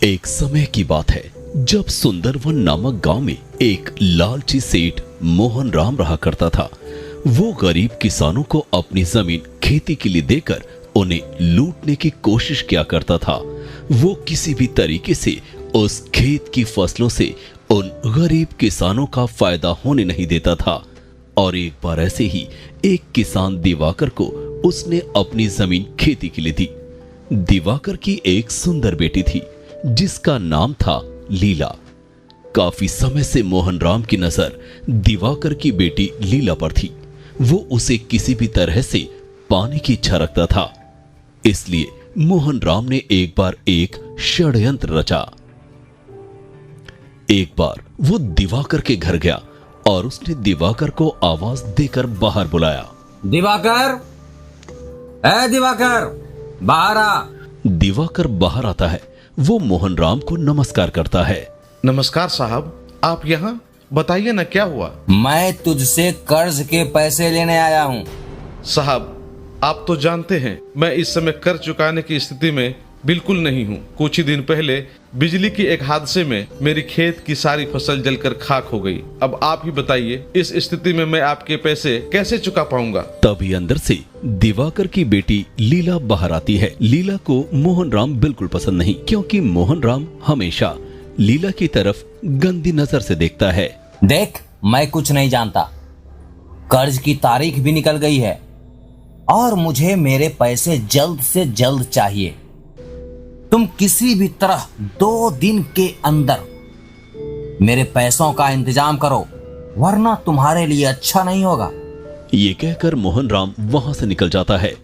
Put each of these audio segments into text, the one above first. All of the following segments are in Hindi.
एक समय की बात है जब सुंदरवन नामक गांव में एक लालची सेठ मोहन राम रहा करता था। वो गरीब किसानों को अपनी जमीन खेती के लिए देकर उन्हें लूटने की कोशिश किया करता था। वो किसी भी तरीके से उस खेत की फसलों से उन गरीब किसानों का फायदा होने नहीं देता था। और एक बार ऐसे ही एक किसान दिवाकर को उसने अपनी जमीन खेती के लिए दी। दिवाकर की एक सुंदर बेटी थी जिसका नाम था लीला। काफी समय से मोहन राम की नजर दिवाकर की बेटी लीला पर थी। वो उसे किसी भी तरह से पाने की इच्छा रखता था। इसलिए मोहन राम ने एक बार एक षड्यंत्र रचा। एक बार वो दिवाकर के घर गया और उसने दिवाकर को आवाज देकर बाहर बुलाया। दिवाकर, ए दिवाकर, बाहर आ। दिवाकर बाहर आता है। वो मोहन राम को नमस्कार करता है। नमस्कार साहब, आप यहाँ? बताइए ना क्या हुआ। मैं तुझसे कर्ज के पैसे लेने आया हूँ। साहब, आप तो जानते हैं मैं इस समय कर्ज चुकाने की स्थिति में बिल्कुल नहीं हूँ। कुछ ही दिन पहले बिजली की एक हादसे में मेरी खेत की सारी फसल जलकर खाक हो गई। अब आप ही बताइए, इस स्थिति में मैं आपके पैसे कैसे चुका पाऊंगा? तभी अंदर से दिवाकर की बेटी लीला बाहर आती है। लीला को मोहन राम बिल्कुल पसंद नहीं, क्योंकि मोहन राम हमेशा लीला की तरफ गंदी नजर से देखता है। देख, मैं कुछ नहीं जानता। कर्ज की तारीख भी निकल गई है और मुझे मेरे पैसे जल्द से जल्द चाहिए। तुम किसी भी तरह 2 दिन के अंदर मेरे पैसों का इंतजाम करो, वरना तुम्हारे लिए अच्छा नहीं होगा। ये कहकर मोहन राम वहां से निकल जाता है।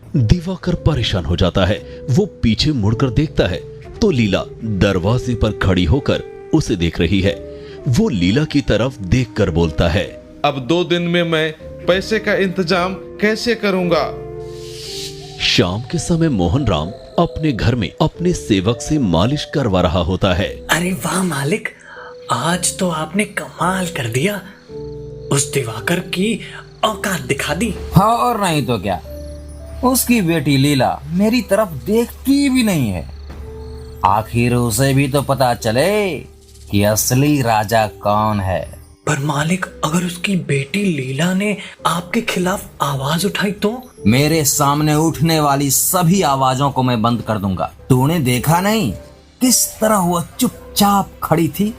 दिवाकर परेशान हो जाता है। वो पीछे मुड़कर देखता है तो लीला दरवाजे पर खड़ी होकर उसे देख रही है। वो लीला की तरफ देखकर बोलता है, अब 2 दिन में मैं पैसे का इंतजाम कैसे करूंगा? शाम के समय मोहन राम अपने घर में अपने सेवक से मालिश करवा रहा होता है। अरे वाह मालिक, आज तो आपने कमाल कर दिया। उस दिवाकर की औकात दिखा दी। हाँ, और नहीं तो क्या। उसकी बेटी लीला मेरी तरफ देखती भी नहीं है। आखिर उसे भी तो पता चले कि असली राजा कौन है। पर मालिक, अगर उसकी बेटी लीला ने आपके खिलाफ आवाज उठाई तो? मेरे सामने उठने वाली सभी आवाजों को मैं बंद कर दूंगा। तूने देखा नहीं किस तरह वो चुपचाप खड़ी थी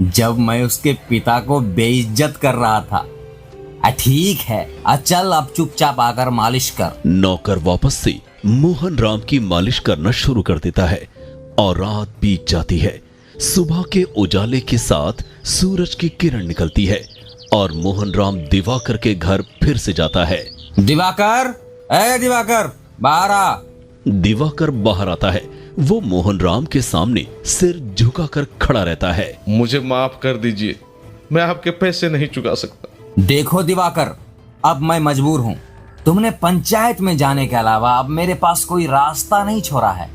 जब मैं उसके पिता को बेइज्जत कर रहा था। ठीक है, चल अब चुपचाप आकर मालिश कर। नौकर वापस से मोहन राम की मालिश करना शुरू कर देता है और रात बीत जाती है। सुबह के उजाले के साथ सूरज की किरण निकलती है और मोहन राम दिवाकर के घर फिर से जाता है। दिवाकर, ए दिवाकर, बाहर आ। दिवाकर बाहर आता है। वो मोहन राम के सामने सिर झुकाकर खड़ा रहता है। मुझे माफ कर दीजिए, मैं आपके पैसे नहीं चुका सकता। देखो दिवाकर, अब मैं मजबूर हूँ। तुमने पंचायत में जाने के अलावा अब मेरे पास कोई रास्ता नहीं छोड़ा है।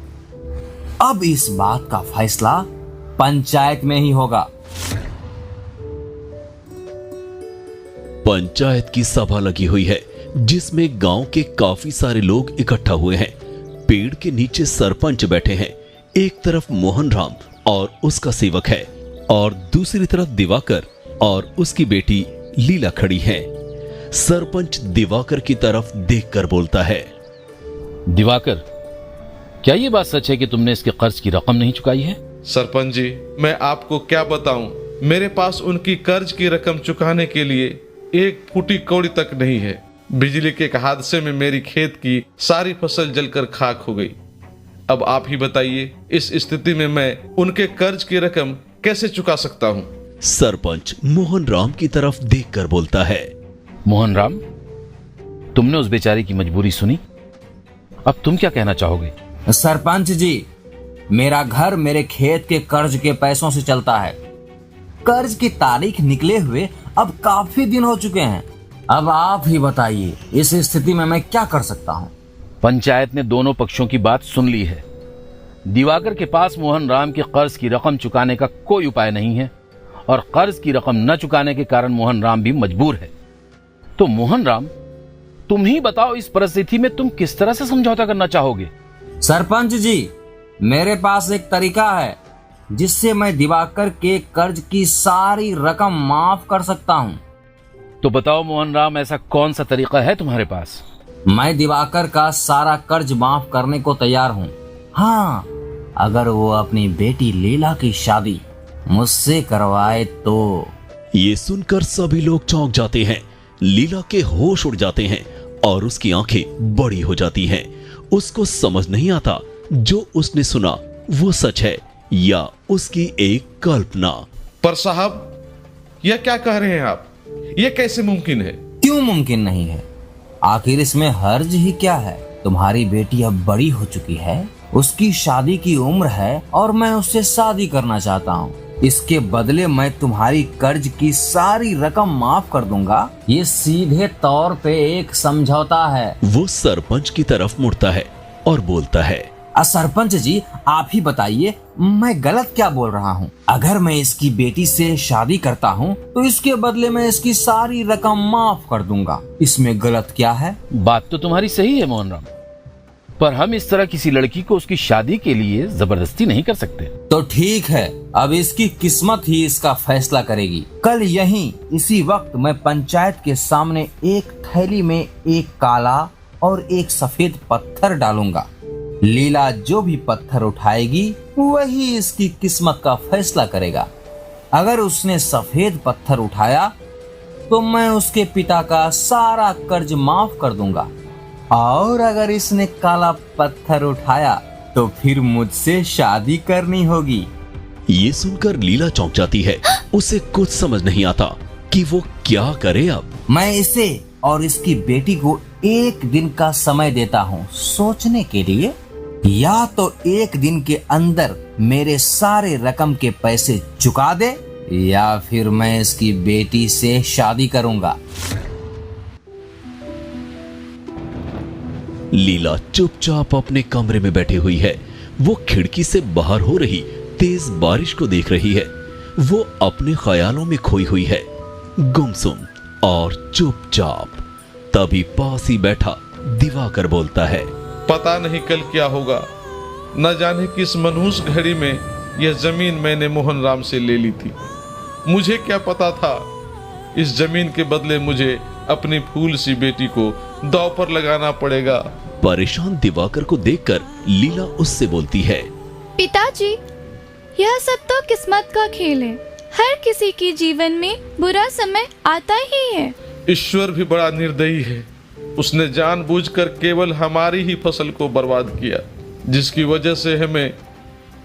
अब इस बात का फैसला पंचायत में ही होगा। पंचायत की सभा लगी हुई है जिसमें गांव के काफी सारे लोग इकट्ठा हुए हैं। पेड़ के नीचे सरपंच बैठे हैं। एक तरफ मोहन राम और उसका सेवक है और दूसरी तरफ दिवाकर और उसकी बेटी लीला खड़ी है। सरपंच दिवाकर की तरफ देखकर बोलता है, दिवाकर, क्या ये बात सच है कि तुमने इसके कर्ज की रकम नहीं चुकाई है? सरपंच जी, मैं आपको क्या बताऊं, मेरे पास उनकी कर्ज की रकम चुकाने के लिए 1 फूटी कौड़ी तक नहीं है। बिजली के एक हादसे में मेरी खेत की सारी फसल जलकर खाक हो गई। अब आप ही बताइए, इस स्थिति में मैं उनके कर्ज की रकम कैसे चुका सकता हूं? सरपंच मोहन राम की तरफ देखकर बोलता है, मोहन राम, तुमने उस बेचारे की मजबूरी सुनी। अब तुम क्या कहना चाहोगे? सरपंच जी, मेरा घर मेरे खेत के कर्ज के पैसों से चलता है। कर्ज की तारीख निकले हुए अब काफी दिन हो चुके हैं। अब आप ही बताइए, इस स्थिति में मैं क्या कर सकता हूँ? पंचायत ने दोनों पक्षों की बात सुन ली है। दिवाकर के पास मोहन राम के कर्ज की रकम चुकाने का कोई उपाय नहीं है और कर्ज की रकम न चुकाने के कारण मोहन राम भी मजबूर है। तो मोहन राम, तुम ही बताओ, इस परिस्थिति में तुम किस तरह से समझौता करना चाहोगे? सरपंच जी, मेरे पास एक तरीका है जिससे मैं दिवाकर के कर्ज की सारी रकम माफ कर सकता हूँ। तो बताओ मोहन राम, ऐसा कौन सा तरीका है तुम्हारे पास? मैं दिवाकर का सारा कर्ज माफ करने को तैयार हूँ। हाँ, अगर वो अपनी बेटी लीला की शादी मुझसे करवाए तो। ये सुनकर सभी लोग चौंक जाते हैं। लीला के होश उड़ जाते हैं और उसकी आंखें बड़ी हो जाती हैं। उसको समझ नहीं आता जो उसने सुना वो सच है या उसकी एक कल्पना। पर साहब, यह क्या कह रहे हैं आप? यह कैसे मुमकिन है? क्यों मुमकिन नहीं है? आखिर इसमें हर्ज ही क्या है? तुम्हारी बेटी अब बड़ी हो चुकी है, उसकी शादी की उम्र है और मैं उससे शादी करना चाहता हूँ। इसके बदले मैं तुम्हारी कर्ज की सारी रकम माफ कर दूंगा। ये सीधे तौर पे एक समझौता है। वो सरपंच की तरफ मुड़ता है और बोलता है, सरपंच जी, आप ही बताइए मैं गलत क्या बोल रहा हूँ? अगर मैं इसकी बेटी से शादी करता हूँ तो इसके बदले मैं इसकी सारी रकम माफ कर दूंगा। इसमें गलत क्या है? बात तो तुम्हारी सही है मोहन राम, पर हम इस तरह किसी लड़की को उसकी शादी के लिए जबरदस्ती नहीं कर सकते। तो ठीक है, अब इसकी किस्मत ही इसका फैसला करेगी। कल यहीं इसी वक्त मैं पंचायत के सामने एक थैली में एक काला और एक सफेद पत्थर डालूंगा। लीला जो भी पत्थर उठाएगी वही इसकी किस्मत का फैसला करेगा। अगर उसने सफेद पत्थर उठाया तो मैं उसके पिता का सारा कर्ज माफ कर दूंगा, और अगर इसने काला पत्थर उठाया तो फिर मुझसे शादी करनी होगी। ये सुनकर लीला चौंक जाती है। उसे कुछ समझ नहीं आता कि वो क्या करे अब। मैं इसे और इसकी बेटी को एक दिन का समय देता हूँ सोचने के लिए। या तो एक दिन के अंदर मेरे सारे रकम के पैसे चुका दे या फिर मैं इसकी बेटी से शादी करूंगा। लीला चुपचाप अपने कमरे में बैठी हुई है। वो खिड़की से बाहर हो रही तेज बारिश को देख रही है। वो अपने ख्यालों में खोई हुई है, गुमसुम और चुपचाप। तभी पास ही बैठा दिवाकर बोलता है, पता नहीं कल क्या होगा। न जाने किस मनहूस घड़ी में यह जमीन मैंने मोहन राम से ले ली थी। मुझे क्या पता था इस जमीन के बदले मुझे अपनी फूल सी बेटी को दांव पर लगाना पड़ेगा। परेशान दिवाकर को देखकर लीला उससे बोलती है, पिताजी, यह सब तो किस्मत का खेल है। हर किसी के जीवन में बुरा समय आता ही है। ईश्वर भी बड़ा निर्दयी है। उसने जानबूझकर केवल हमारी ही फसल को बर्बाद किया, जिसकी वजह से हमें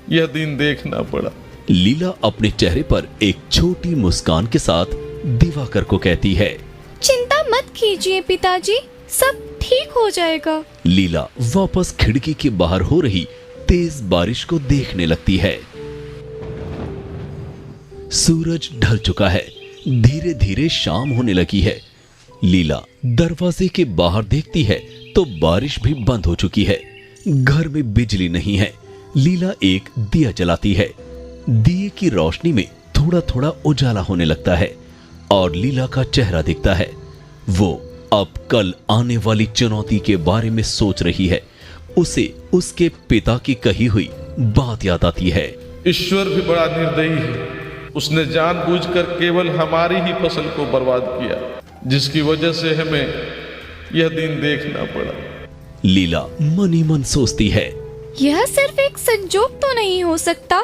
यह दिन देखना पड़ा। लीला अपने चेहरे पर एक छोटी मुस्कान के साथ दिवाकर को कहती है, चिंता मत कीजिए पिताजी, सब ठीक हो जाएगा। लीला वापस खिड़की के बाहर हो रही तेज बारिश को देखने लगती है। सूरज ढल चुका है, धीरे धीरे शाम होने लगी है। लीला दरवाजे के बाहर देखती है तो बारिश भी बंद हो चुकी है। घर में बिजली नहीं है। लीला एक दिया जलाती है। दिए की रोशनी में थोड़ा थोड़ा उजाला होने लगता है और लीला का चेहरा दिखता है। वो अब कल आने वाली चुनौती के बारे में सोच रही है। उसे उसके पिता की कही हुई बात याद आती है। ईश्वर भी बड़ा निर्दयी है। उसने जानबूझकर केवल हमारी ही फसल को बर्बाद किया, जिसकी वजह से हमें यह दिन देखना पड़ा। लीला मन ही मन सोचती है, यह सिर्फ एक संजोग तो नहीं हो सकता।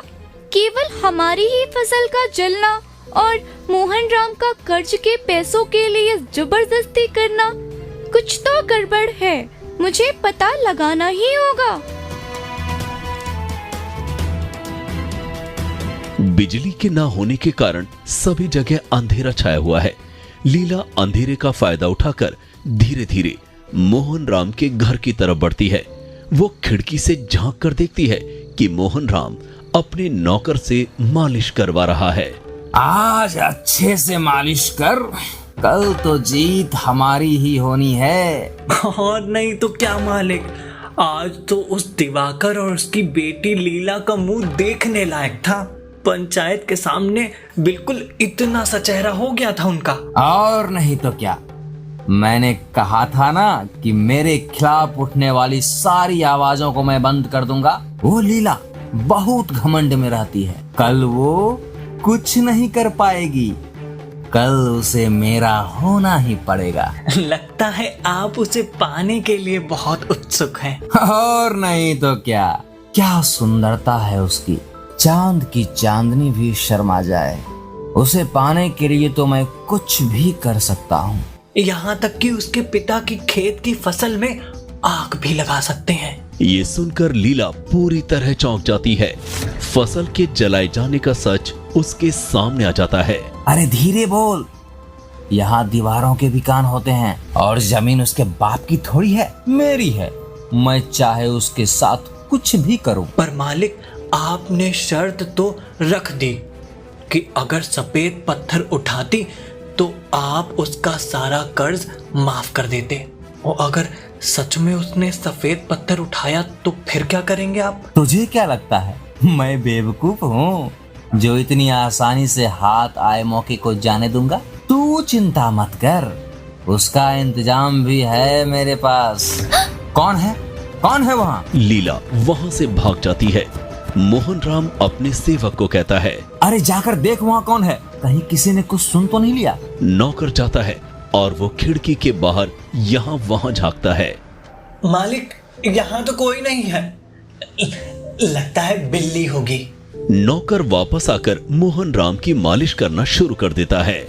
केवल हमारी ही फसल का जलना और मोहन राम का कर्ज के पैसों के लिए जबरदस्ती करना, कुछ तो गड़बड़ है। मुझे पता लगाना ही होगा। बिजली के ना होने के कारण सभी जगह अंधेरा छाया हुआ है। लीला अंधेरे का फायदा उठाकर धीरे धीरे मोहन राम के घर की तरफ बढ़ती है। वो खिड़की से झांक कर देखती है कि मोहन राम अपने नौकर से मालिश करवा रहा है। आज अच्छे से मालिश कर, कल तो जीत हमारी ही होनी है। और नहीं तो क्या मालिक, आज तो उस दिवाकर और उसकी बेटी लीला का मुंह देखने लायक था। पंचायत के सामने बिल्कुल इतना सा चेहरा हो गया था उनका। और नहीं तो क्या, मैंने कहा था ना कि मेरे खिलाफ उठने वाली सारी आवाजों को मैं बंद कर दूंगा। वो लीला बहुत घमंड में रहती है, कल वो कुछ नहीं कर पाएगी, कल उसे मेरा होना ही पड़ेगा। लगता है आप उसे पाने के लिए बहुत उत्सुक हैं। और नहीं तो क्या, क्या सुंदरता है उसकी, चांद की चांदनी भी शर्मा जाए। उसे पाने के लिए तो मैं कुछ भी कर सकता हूँ। यहाँ तक कि उसके पिता की खेत की फसल में आग भी लगा सकते हैं। ये सुनकर लीला पूरी तरह चौंक जाती है। फसल के जलाए जाने का सच उसके सामने आ जाता है। अरे धीरे बोल, यहाँ दीवारों के भी कान होते हैं और जमीन उसके बाप की थोड़ी है, मेरी है। मैं चाहे उसके साथ कुछ भी करूं। पर मालिक, आपने शर्त तो रख दी कि अगर सफेद पत्थर उठाती तो आप उसका सारा कर्ज माफ कर देते। और अगर सच में उसने सफेद पत्थर उठाया तो फिर क्या करेंगे आप? तुझे क्या लगता है मैं बेवकूफ हूँ जो इतनी आसानी से हाथ आए मौके को जाने दूंगा? तू चिंता मत कर, उसका इंतजाम भी है मेरे पास। कौन है वहाँ? लीला वहाँ से भाग जाती है। मोहन राम अपने सेवक को कहता है, अरे जाकर देख वहाँ कौन है, कहीं किसी ने कुछ सुन तो नहीं लिया। नौकर जाता है और वो खिड़की के बाहर यहाँ वहाँ झांकता है। मालिक, यहाँ तो कोई नहीं है, लगता है बिल्ली होगी। नौकर वापस आकर मोहन राम की मालिश करना शुरू कर देता है।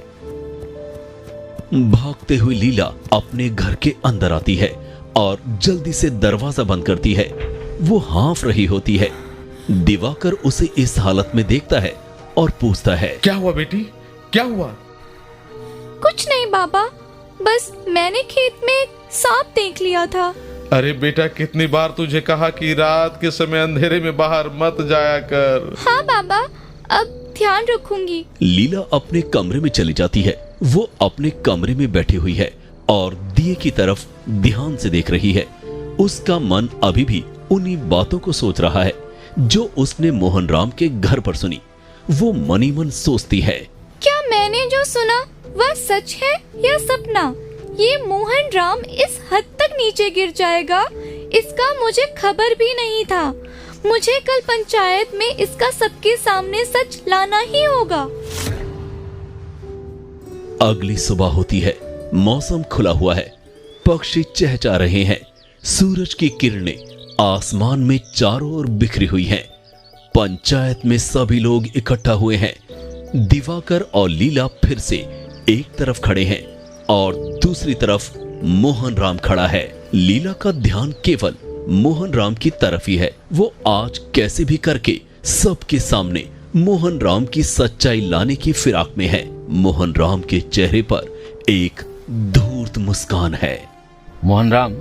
भागते हुए लीला अपने घर के अंदर आती है और जल्दी से दरवाजा बंद करती है। वो हाँफ रही होती है। दिवाकर उसे इस हालत में देखता है और पूछता है, क्या हुआ बेटी, क्या हुआ? कुछ नहीं बाबा, बस मैंने खेत में एक सांप देख लिया था। अरे बेटा, कितनी बार तुझे कहा कि रात के समय अंधेरे में बाहर मत जाया कर। हाँ बाबा, अब ध्यान रखूंगी। लीला अपने कमरे में चली जाती है। वो अपने कमरे में बैठी हुई है और दिए की तरफ ध्यान से देख रही है। उसका मन अभी भी उन्हीं बातों को सोच रहा है जो उसने मोहन राम के घर पर सुनी। वो मनी मन सोचती है, क्या मैंने जो सुना वह सच है या सपना? ये मोहन राम इस हद तक नीचे गिर जाएगा, इसका मुझे खबर भी नहीं था। मुझे कल पंचायत में इसका सबके सामने सच लाना ही होगा। अगली सुबह होती है। मौसम खुला हुआ है, पक्षी चहचहा रहे हैं, सूरज की किरणें आसमान में चारों ओर बिखरी हुई हैं। पंचायत में सभी लोग इकट्ठा हुए हैं। दिवाकर और लीला फिर से एक तरफ खड़े हैं और दूसरी तरफ मोहन राम खड़ा है। लीला का ध्यान केवल मोहन राम की तरफ ही है। वो आज कैसे भी करके सबके सामने मोहन राम की सच्चाई लाने की फिराक में है। मोहन राम के चेहरे पर एक धूर्त मुस्कान है। मोहन राम,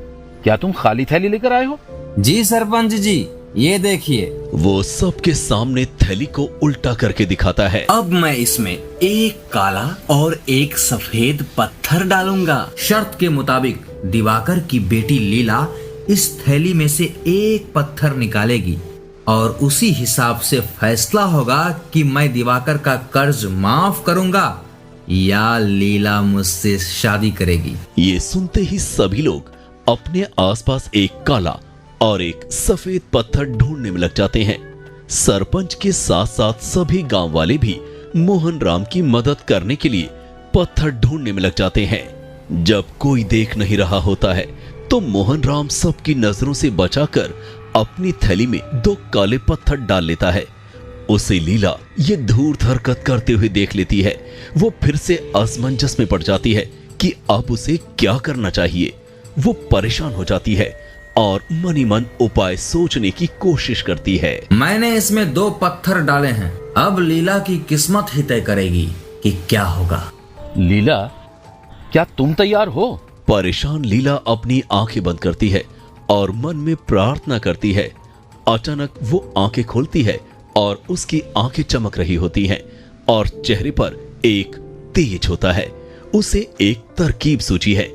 क्या तुम खाली थैली लेकर आए हो? जी सरपंच जी, ये देखिए। वो सबके सामने थैली को उल्टा करके दिखाता है। अब मैं इसमें एक काला और एक सफेद पत्थर डालूंगा। शर्त के मुताबिक दिवाकर की बेटी लीला इस थैली में से एक पत्थर निकालेगी और उसी हिसाब से फैसला होगा कि मैं दिवाकर का कर्ज माफ करूंगा या लीला मुझसे शादी करेगी। ये सुनते ही सभी लोग अपने आसपास एक काला और एक सफेद पत्थर ढूंढने में लग जाते हैं। सरपंच के साथ साथ सभी गांव वाले भी मोहन राम की मदद करने के लिए पत्थर ढूंढने में लग जाते हैं। जब कोई देख नहीं रहा होता है तो मोहन राम सबकी नजरों से बचाकर अपनी थैली में 2 काले पत्थर डाल लेता है। उसे लीला ये धूर्त हरकत करते हुए देख लेती है। वो फिर से असमंजस में पड़ जाती है कि अब उसे क्या करना चाहिए। वो परेशान हो जाती है और मनी मन उपाय सोचने की कोशिश करती है। मैंने इसमें 2 पत्थर डाले हैं, अब लीला की किस्मत ही तय करेगी कि क्या होगा। लीला, क्या तुम तैयार हो? परेशान लीला अपनी आंखें बंद करती है और मन में प्रार्थना करती है। अचानक वो आंखें खोलती है और उसकी आंखें चमक रही होती हैं और चेहरे पर एक तेज होता है। उसे एक तरकीब सूझी है।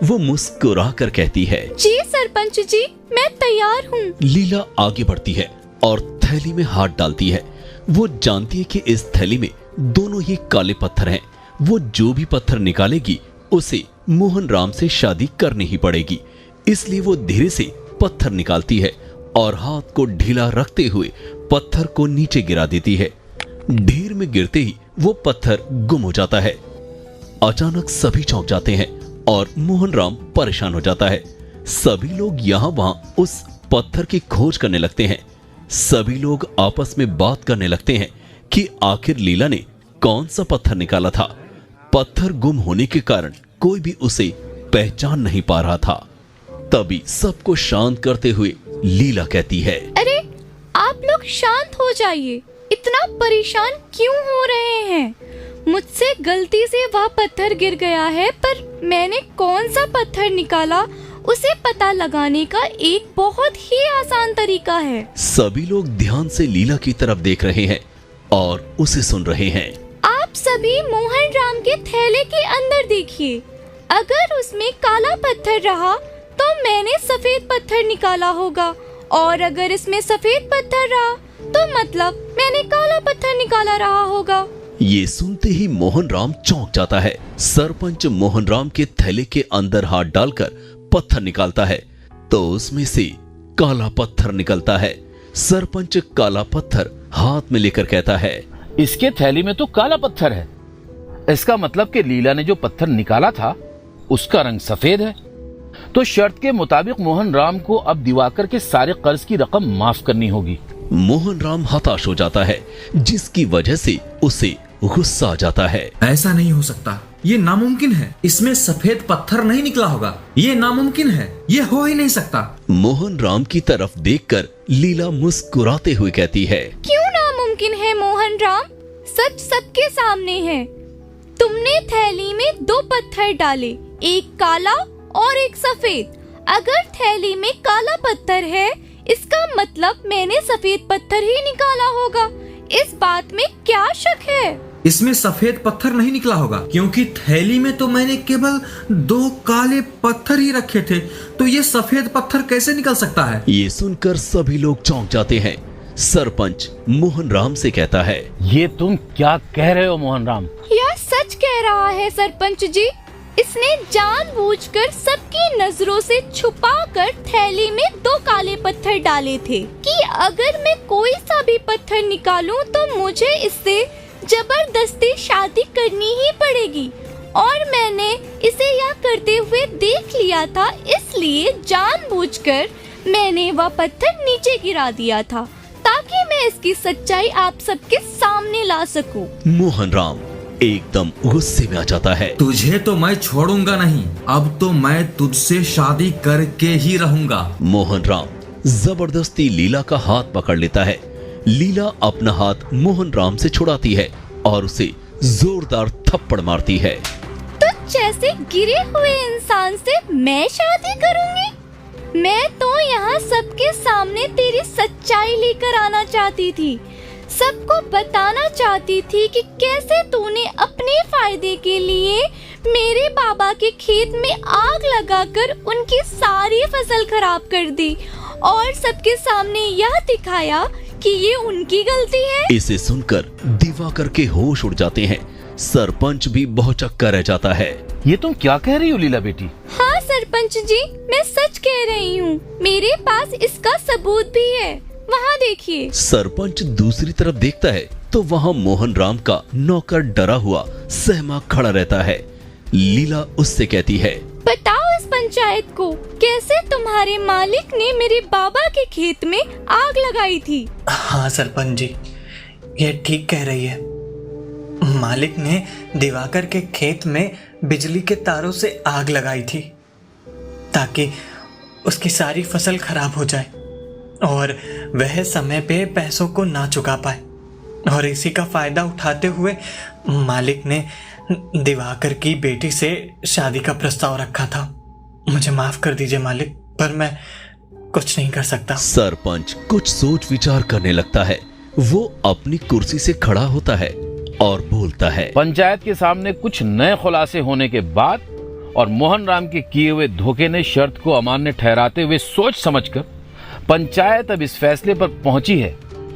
वो मुस्कुरा कर कहती है, जी सरपंच जी, मैं तैयार हूँ। लीला आगे बढ़ती है और थैली में हाथ डालती है। वो जानती है कि इस थैली में दोनों ही काले पत्थर हैं। वो जो भी पत्थर निकालेगी उसे मोहन राम से शादी करनी ही पड़ेगी। इसलिए वो धीरे से पत्थर निकालती है और हाथ को ढीला रखते हुए पत्थर को नीचे गिरा देती है। ढेर में गिरते ही वो पत्थर गुम हो जाता है। अचानक सभी चौंक जाते हैं और मोहन राम परेशान हो जाता है। सभी लोग यहाँ वहां उस पत्थर की खोज करने लगते हैं। सभी लोग आपस में बात करने लगते हैं कि आखिर लीला ने कौन सा पत्थर निकाला था। पत्थर गुम होने के कारण कोई भी उसे पहचान नहीं पा रहा था। तभी सबको शांत करते हुए लीला कहती है, अरे आप लोग शांत हो जाइए, इतना परेशान क्यों हो रहे हैं? मुझसे गलती से वह पत्थर गिर गया है, पर मैंने कौन सा पत्थर निकाला उसे पता लगाने का एक बहुत ही आसान तरीका है। सभी लोग ध्यान से लीला की तरफ देख रहे हैं और उसे सुन रहे हैं। आप सभी मोहन राम के थैले के अंदर देखिए। अगर उसमें काला पत्थर रहा तो मैंने सफेद पत्थर निकाला होगा, और अगर इसमें सफेद पत्थर रहा तो मतलब मैंने काला पत्थर निकाला रहा होगा। ये सुनते ही मोहन राम चौंक जाता है। सरपंच मोहन राम के थैले के अंदर हाथ डालकर पत्थर निकालता है तो उसमें से काला पत्थर निकलता है। सरपंच काला पत्थर हाथ में लेकर कहता है, इसके थैली में तो काला पत्थर है। इसका मतलब कि लीला ने जो पत्थर निकाला था उसका रंग सफेद है। तो शर्त के मुताबिक मोहन राम को अब दिवाकर के सारे कर्ज की रकम माफ करनी होगी। मोहन राम हताश हो जाता है, जिसकी वजह से उसे गुस्सा आ जाता है। ऐसा नहीं हो सकता, ये नामुमकिन है। इसमें सफेद पत्थर नहीं निकला होगा, ये नामुमकिन है, ये हो ही नहीं सकता। मोहन राम की तरफ देखकर लीला मुस्कुराते हुए कहती है, क्यों नामुमकिन है मोहन राम? सच सबके सामने है। तुमने थैली में 2 पत्थर डाले, एक काला और एक सफेद। अगर थैली में काला पत्थर है इसका मतलब मैंने सफेद पत्थर ही निकाला होगा। इस बात में क्या शक है? इसमें सफेद पत्थर नहीं निकला होगा, क्योंकि थैली में तो मैंने केवल 2 काले पत्थर ही रखे थे, तो ये सफेद पत्थर कैसे निकल सकता है? ये सुनकर सभी लोग चौंक जाते हैं। सरपंच मोहन राम से कहता है, ये तुम क्या कह रहे हो मोहन राम? यह सच कह रहा है सरपंच जी। इसने जानबूझकर सबकी नजरों से छुपाकर थैली में 2 काले पत्थर डाले थे कि अगर मैं कोई सा भी पत्थर निकालूं तो मुझे इससे जबरदस्ती शादी करनी ही पड़ेगी। और मैंने इसे यह करते हुए देख लिया था, इसलिए जानबूझकर मैंने वह पत्थर नीचे गिरा दिया था ताकि मैं इसकी सच्चाई आप सबके सामने ला सकूं। मोहन राम एकदम गुस्से में आ जाता है। तुझे तो मैं छोड़ूंगा नहीं, अब तो मैं तुझसे शादी करके ही रहूंगा। मोहन राम जबरदस्ती लीला का हाथ पकड़ लेता है। लीला अपना हाथ मोहन राम से छुड़ाती है और उसे जोरदार थप्पड़ मारती है। तो जैसे गिरे हुए इंसान से मैं शादी करूंगी? मैं तो यहाँ सबके सामने तेरी सच्चाई लेकर आना चाहती थी, सबको बताना चाहती थी कि कैसे तूने अपने फायदे के लिए मेरे बाबा के खेत में आग लगाकर उनकी सारी फसल खराब कर दी और सबके सामने यह दिखाया कि ये उनकी गलती है। इसे सुनकर दिवाकर के होश उड़ जाते हैं। सरपंच भी बहुचक्का रह जाता है। ये तुम क्या कह रही हो लीला बेटी? हाँ सरपंच जी, मैं सच कह रही हूँ। मेरे पास इसका सबूत भी है, वहाँ देखिए। सरपंच दूसरी तरफ देखता है तो वहाँ मोहन राम का नौकर डरा हुआ सहमा खड़ा रहता है। लीला उससे कहती है, बताओ इस पंचायत को कैसे तुम्हारे मालिक ने मेरे बाबा के खेत में आग लगाई थी। हाँ सरपंच जी, ये ठीक कह रही है। मालिक ने दिवाकर के खेत में बिजली के तारों से आग लगाई थी ताकि उसकी सारी फसल खराब हो जाए और वह समय पे पैसों को ना चुका पाए, और इसी का फायदा उठाते हुए मालिक ने दिवाकर की बेटी से शादी का प्रस्ताव रखा था। मुझे माफ कर दीजिए मालिक, पर मैं कुछ नहीं कर सकता। सरपंच कुछ सोच विचार करने लगता है। वो अपनी कुर्सी से खड़ा होता है और बोलता है, पंचायत के सामने कुछ नए खुलासे होने के बाद और मोहन राम के किए हुए धोखे ने शर्त को अमान्य ठहराते हुए सोच समझकर पंचायत अब इस फैसले पर पहुंची है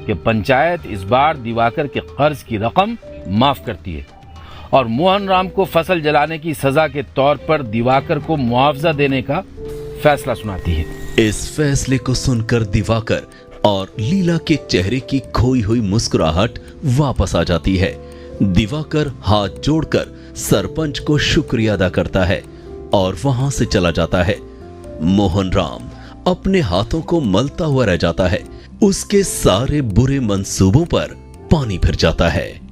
कि पंचायत इस बार दिवाकर के कर्ज की रकम माफ करती है और मोहन राम को फसल जलाने की सजा के तौर पर दिवाकर को मुआवजा देने का फैसला सुनाती है। इस फैसले को सुनकर दिवाकर और लीला के चेहरे की खोई हुई मुस्कुराहट वापस आ जाती है। दिवाकर हाथ जोड़कर सरपंच को शुक्रिया अदा करता है और वहां से चला जाता है। मोहन राम अपने हाथों को मलता हुआ रह जाता है। उसके सारे बुरे मंसूबों पर पानी फिर जाता है।